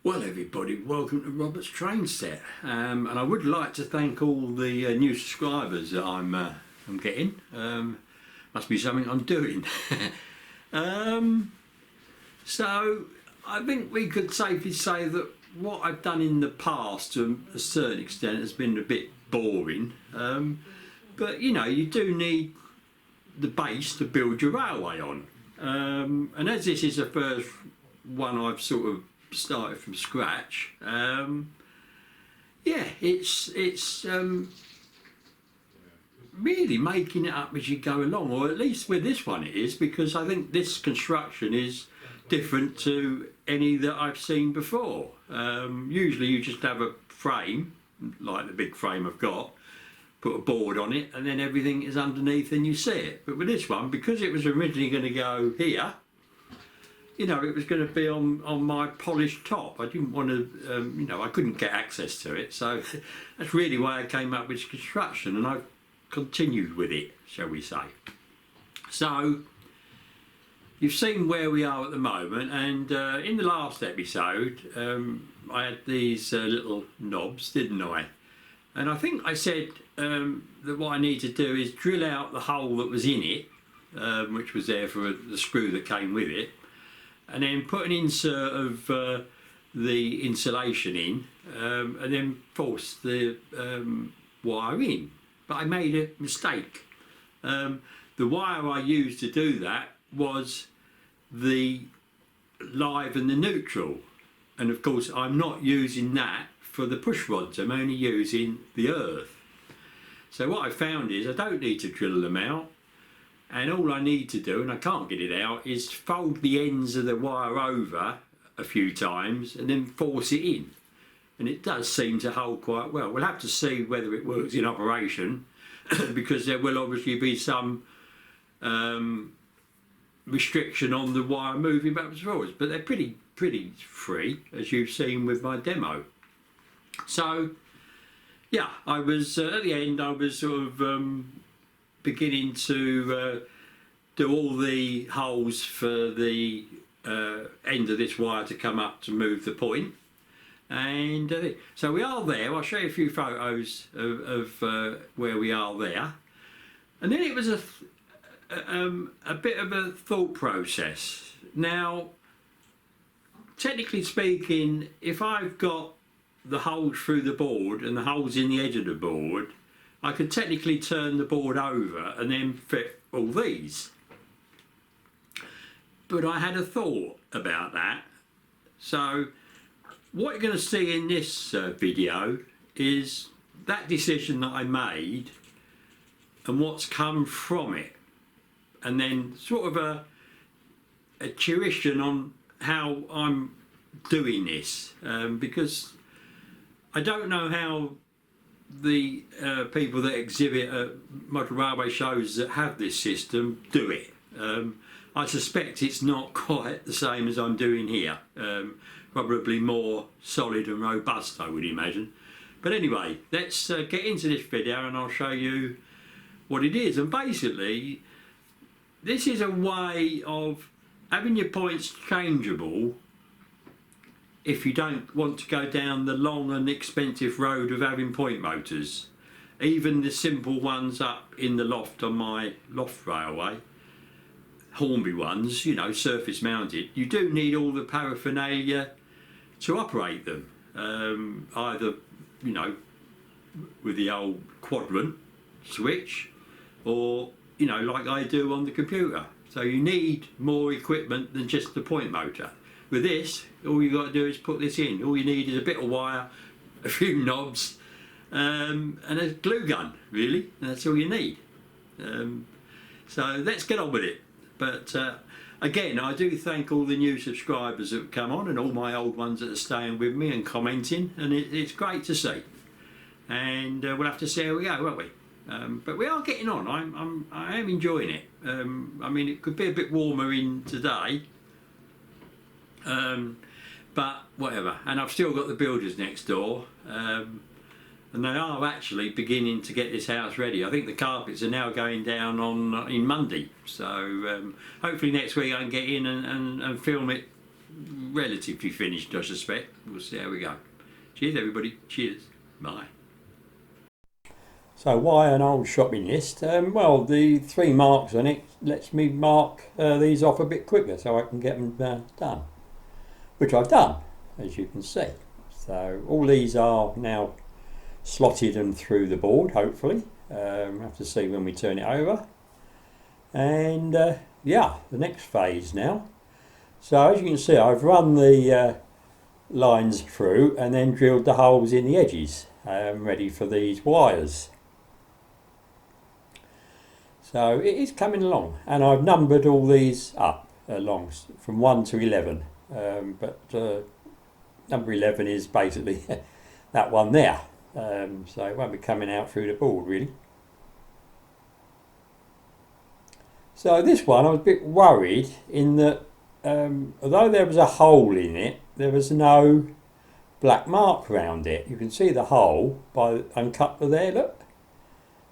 Well, everybody, welcome to Robert's Train Set, and I would like to thank all the new subscribers that I'm getting. Must be something I'm doing. So I think we could safely say that what I've done in the past, to a certain extent, has been a bit boring. But you know, you do need the base to build your railway on, and as this is the first one I've sort of started from scratch, yeah, it's really making it up as you go along, or at least with this one it is, because I think this construction is different to any that I've seen before. Usually you just have a frame, like the big frame I've got, put a board on it, and then everything is underneath and you see it. But with this one, because it was originally going to go here, you know, it was going to be on my polished top. I didn't want to, you know, I couldn't get access to it. So that's really why I came up with construction, and I've continued with it, shall we say. So you've seen where we are at the moment, and in the last episode, I had these little knobs, didn't I? And I think I said that what I need to do is drill out the hole that was in it, which was there for the screw that came with it, and then put an insert of the insulation in, and then force the wire in. But I made a mistake. The wire I used to do that was the live and the neutral, and of course I'm not using that for the push rods. I'm only using the earth. So what I found is I don't need to drill them out, and all I need to do, and I can't get it out, is fold the ends of the wire over a few times and then force it in, and it does seem to hold quite well. We'll have to see whether it works in operation because there will obviously be some restriction on the wire moving backwards and forwards, but they're pretty free, as you've seen with my demo. So yeah, I was at the end, I was sort of beginning to do all the holes for the end of this wire to come up to move the point, and so we are there. I'll show you a few photos of where we are there, and then it was a bit of a thought process. Now, technically speaking, if I've got the holes through the board and the holes in the edge of the board, I could technically turn the board over and then fit all these. But I had a thought about that. So what you're going to see in this video is that decision that I made and what's come from it, and then sort of a tuition on how I'm doing this, because I don't know how the people that exhibit at motor railway shows that have this system do it. I suspect it's not quite the same as I'm doing here. Probably more solid and robust, I would imagine. But anyway, let's get into this video and I'll show you what it is. And basically, this is a way of having your points changeable if you don't want to go down the long and expensive road of having point motors. Even the simple ones up in the loft on my loft railway, Hornby ones, you know, surface mounted, you do need all the paraphernalia to operate them. Either, you know, with the old quadrant switch, or, you know, like I do on the computer. So you need more equipment than just the point motor. With this, all you got to do is put this in. All you need is a bit of wire, a few knobs, and a glue gun, really. And that's all you need. So let's get on with it. But again, I do thank all the new subscribers that have come on, and all my old ones that are staying with me and commenting, and it's great to see. And we'll have to see how we go, won't we? But we are getting on. I am enjoying it. I mean, it could be a bit warmer in today. But whatever, and I've still got the builders next door, and they are actually beginning to get this house ready. I think the carpets are now going down on in Monday, so hopefully next week I can get in and film it relatively finished, I suspect. We'll see how we go. Cheers everybody, cheers, bye. So why an old shopping list? Well, the 3 marks on it lets me mark these off a bit quicker so I can get them done, which I've done, as you can see. So all these are now slotted and through the board, hopefully. We'll have to see when we turn it over. And yeah, the next phase now. So as you can see, I've run the lines through and then drilled the holes in the edges, ready for these wires. So it is coming along, and I've numbered all these up along from 1 to 11, but number 11 is basically that one there, so it won't be coming out through the board really. So this one I was a bit worried in that although there was a hole in it, there was no black mark around it. You can see the hole by uncut there, look.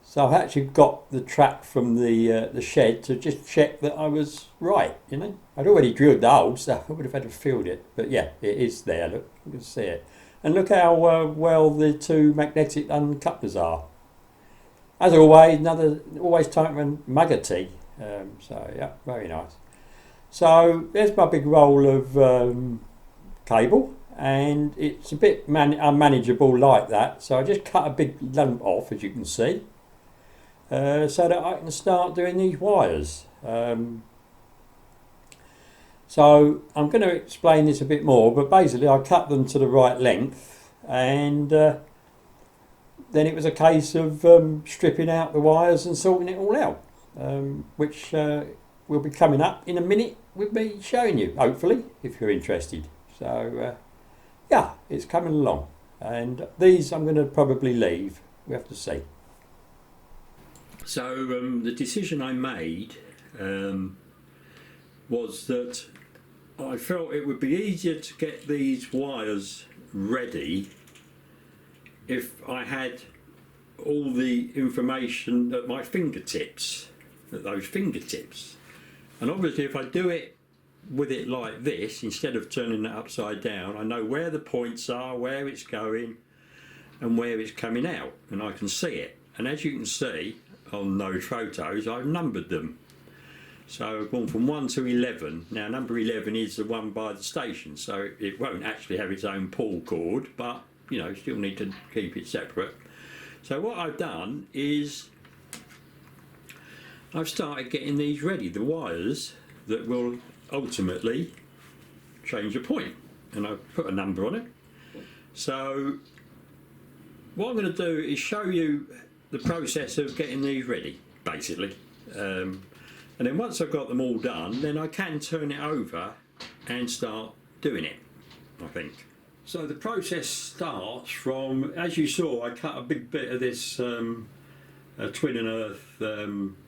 So I've actually got the track from the shed to just check that I was right, you know. I'd already drilled the hole, so I would have had to fill it. But yeah, it is there, look, you can see it. And look how well the 2 magnetic uncouplers are. As always, always Titan Mugger tea. So yeah, very nice. So there's my big roll of cable, and it's a bit unmanageable like that. So I just cut a big lump off, as you can see. So that I can start doing these wires. So I'm going to explain this a bit more, but basically I cut them to the right length, and then it was a case of stripping out the wires and sorting it all out, which will be coming up in a minute with me showing you, hopefully, if you're interested. So yeah, it's coming along, and these I'm going to probably leave. We have to see. So the decision I made was that I felt it would be easier to get these wires ready if I had all the information at my fingertips, at those fingertips. And obviously if I do it with it like this, instead of turning it upside down, I know where the points are, where it's going and where it's coming out, and I can see it. And as you can see on those photos, I've numbered them. So I've gone from 1 to 11. Now number 11 is the one by the station, so it won't actually have its own pull cord, but you know, still need to keep it separate. So what I've done is I've started getting these ready, the wires that will ultimately change a point, and I've put a number on it. So what I'm going to do is show you the process of getting these ready, basically. And then once I've got them all done, then I can turn it over and start doing it, I think. So the process starts from, as you saw, I cut a big bit of this twin and earth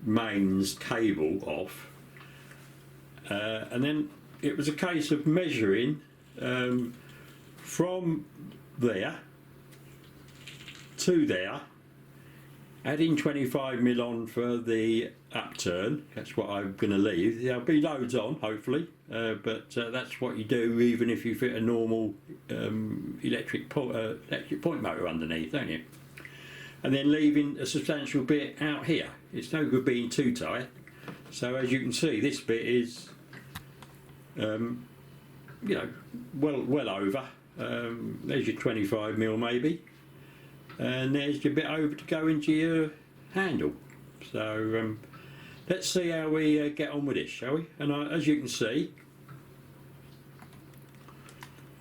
mains cable off. And then it was a case of measuring from there to there, adding 25mm on for the upturn. That's what I'm going to leave. There'll be loads on, hopefully, but that's what you do even if you fit a normal electric point motor underneath, don't you? And then leaving a substantial bit out here. It's no good being too tight. So as you can see, this bit is, you know, well over. There's your 25mm maybe. And there's your bit over to go into your handle. So let's see how we get on with this, shall we? And as you can see,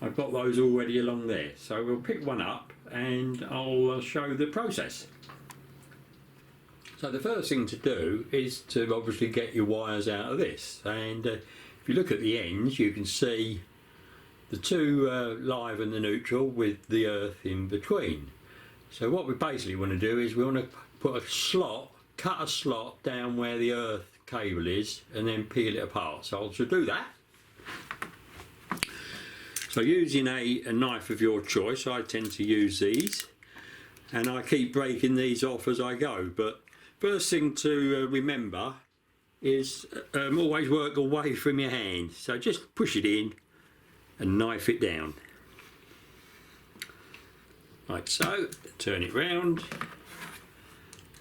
I've got those already along there. So we'll pick one up and I'll show the process. So the first thing to do is to obviously get your wires out of this. And if you look at the ends, you can see the two live and the neutral with the earth in between. So what we basically want to do is we want to put a slot, cut a slot down where the earth cable is and then peel it apart. So I'll do that. So using a knife of your choice, I tend to use these, and I keep breaking these off as I go. But first thing to remember is always work away from your hand. So just push it in and knife it down. Like so, turn it round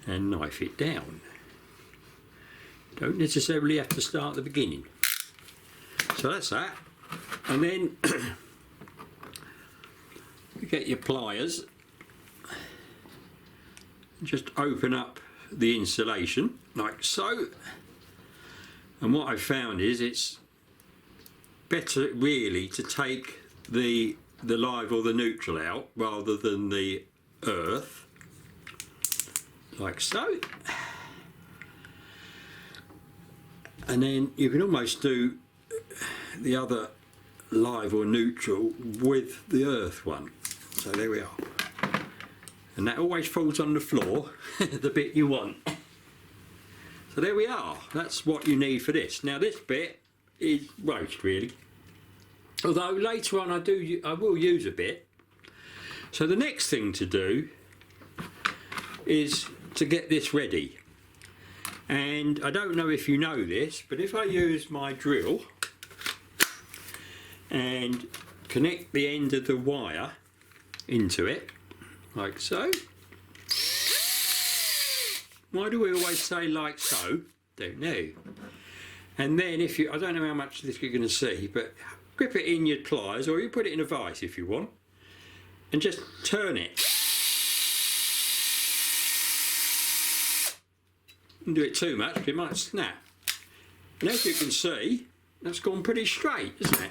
and knife it down. Don't necessarily have to start at the beginning. So that's that. And then you get your pliers, just open up the insulation like so. And what I've found is it's better really to take the live or the neutral out rather than the earth, like so. And then you can almost do the other live or neutral with the earth one. So there we are. And that always falls on the floor, the bit you want. So there we are. That's what you need for this. Now this bit is waste really. Although later on I will use a bit. So the next thing to do is to get this ready. And I don't know if you know this, but if I use my drill and connect the end of the wire into it, like so. Why do we always say like so? Don't know. And then if you, I don't know how much of this you're going to see, but grip it in your pliers, or you put it in a vise if you want, and just turn it. Don't do it too much, it might snap. And as you can see, that's gone pretty straight, isn't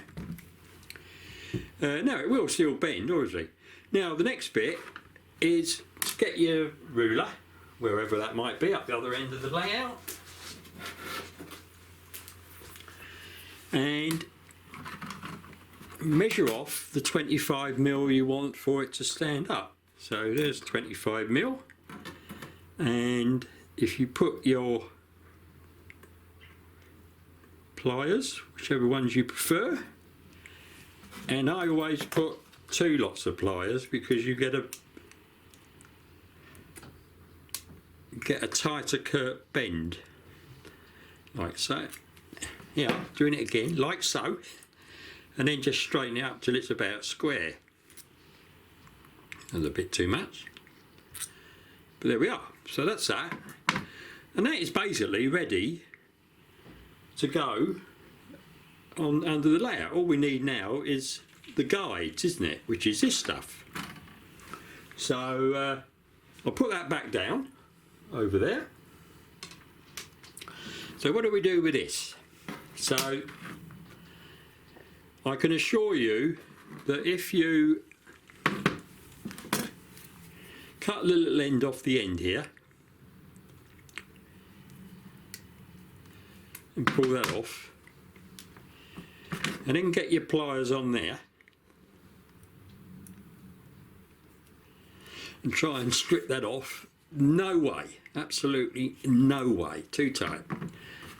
it? No, it will still bend, obviously. Now the next bit is to get your ruler, wherever that might be, up the other end of the layout, and measure off the 25mm you want for it to stand up. So there's 25mm, and if you put your pliers, whichever ones you prefer, and I always put 2 lots of pliers because you get a tighter curt bend, like so. Yeah, doing it again, like so, and then just straighten it up till it's about square. That's a bit too much, but there we are. So that's that, and that is basically ready to go on under the layout. All we need now is the guides, isn't it, which is this stuff. So I'll put that back down over there. So what do we do with this? So I can assure you that if you cut the little end off the end here and pull that off, and then get your pliers on there and try and strip that off, no way, absolutely no way, too tight.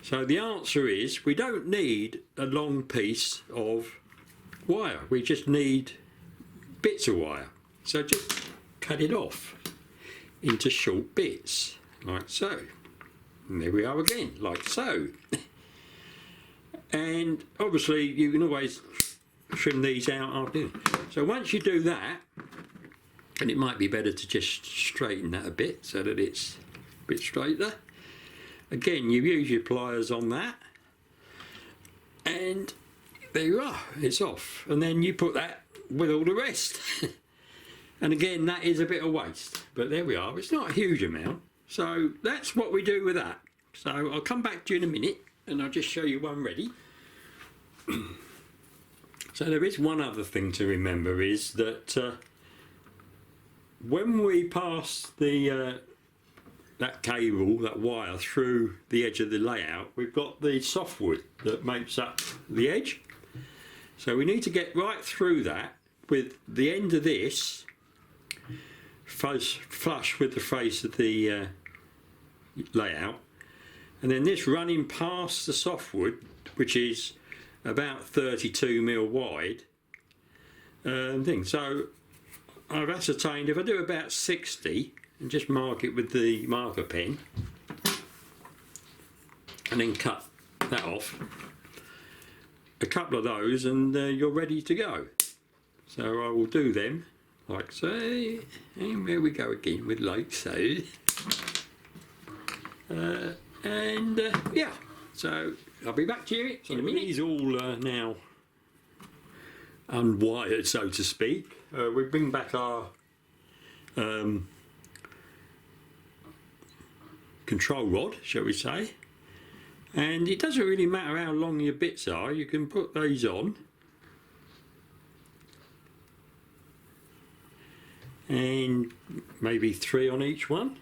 So the answer is we don't need a long piece of wire, we just need bits of wire. So just cut it off into short bits, like so. And there we are again, like so. And obviously you can always trim these out after. So once you do that, and it might be better to just straighten that a bit so that it's a bit straighter. Again, you use your pliers on that, and there you are, it's off. And then you put that with all the rest. And again, that is a bit of waste, but there we are, it's not a huge amount. So that's what we do with that. So I'll come back to you in a minute and I'll just show you one ready. So there is one other thing to remember, is that when we pass the that cable, that wire, through the edge of the layout, we've got the softwood that makes up the edge. So we need to get right through that with the end of this flush with the face of the layout, and then this running past the softwood, which is about 32mm wide thing. So I've ascertained if I do about 60 and just mark it with the marker pen and then cut that off, a couple of those and you're ready to go. So I will do them like so, and there we go again with like so. Yeah, so I'll be back to you in a minute. These all now unwired, so to speak. We bring back our control rod, shall we say, and it doesn't really matter how long your bits are. You can put these on and maybe 3 on each one.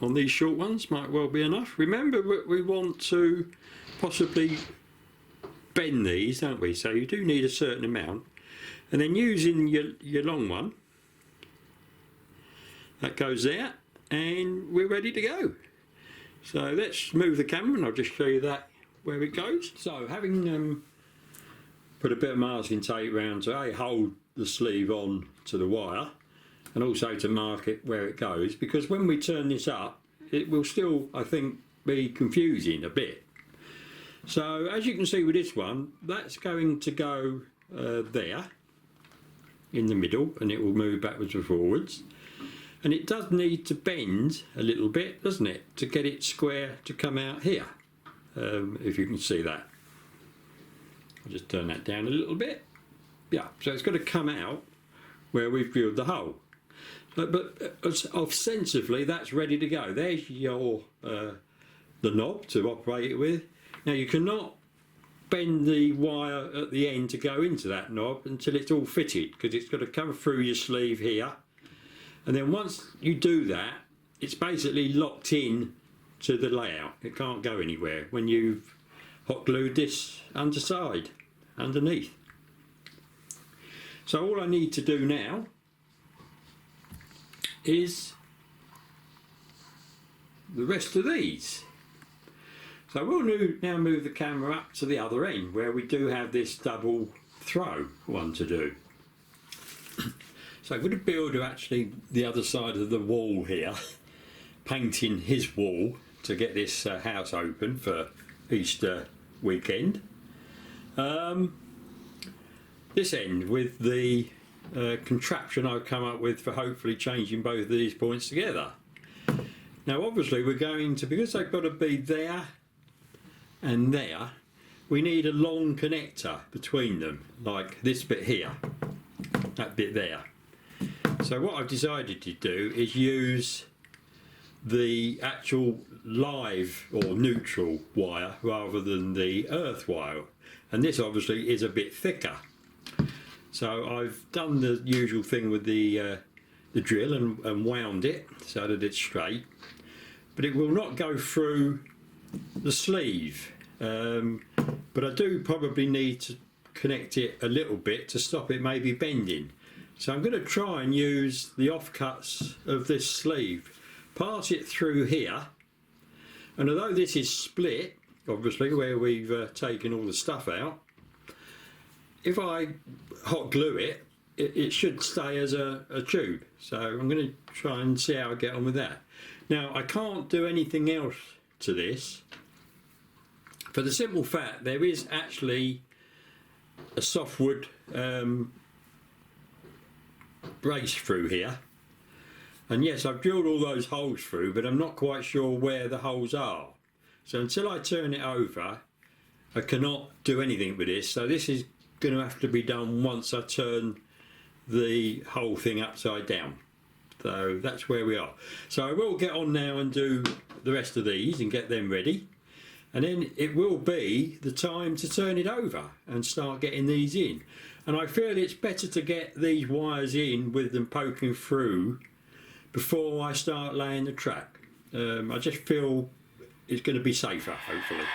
On these short ones might well be enough. Remember, we want to possibly bend these, don't we? So you do need a certain amount, and then using your long one, that goes there, and we're ready to go. So let's move the camera and I'll just show you that where it goes. So having put a bit of masking tape around to hold the sleeve on to the wire, and also to mark it where it goes, because when we turn this up it will still, I think, be confusing a bit. So as you can see with this one, that's going to go there in the middle, and it will move backwards and forwards, and it does need to bend a little bit, doesn't it, to get it square to come out here, if you can see that. I'll just turn that down a little bit. Yeah, so it's got to come out where we've drilled the hole. But ostensibly that's ready to go. There's your the knob to operate it with. Now you cannot bend the wire at the end to go into that knob until it's all fitted, because it's got to come through your sleeve here, and then once you do that, it's basically locked in to the layout. It can't go anywhere when you've hot glued this underside underneath. So all I need to do now is the rest of these. So we'll now move the camera up to the other end where we do have this double throw one to do. So with the builder actually the other side of the wall here, painting his wall to get this house open for Easter weekend. This end with the contraption I've come up with for hopefully changing both of these points together. Now obviously we're going to, because they've got to be there and there, we need a long connector between them, like this bit here, that bit there. So what I've decided to do is use the actual live or neutral wire rather than the earth wire, and this obviously is a bit thicker. So I've done the usual thing with the drill and wound it so that it's straight, but it will not go through the sleeve, but I do probably need to connect it a little bit to stop it maybe bending. So I'm going to try and use the offcuts of this sleeve, pass it through here, and although this is split obviously where we've taken all the stuff out, if I hot glue it, it should stay as a tube. So I'm going to try and see how I get on with that. Now I can't do anything else to this for the simple fact there is actually a softwood brace through here, and yes, I've drilled all those holes through, but I'm not quite sure where the holes are. So until I turn it over I cannot do anything with this. So this is going to have to be done once I turn the whole thing upside down. So that's where we are. So I will get on now and do the rest of these and get them ready, and then it will be the time to turn it over and start getting these in. And I feel it's better to get these wires in with them poking through before I start laying the track. I just feel it's going to be safer, hopefully.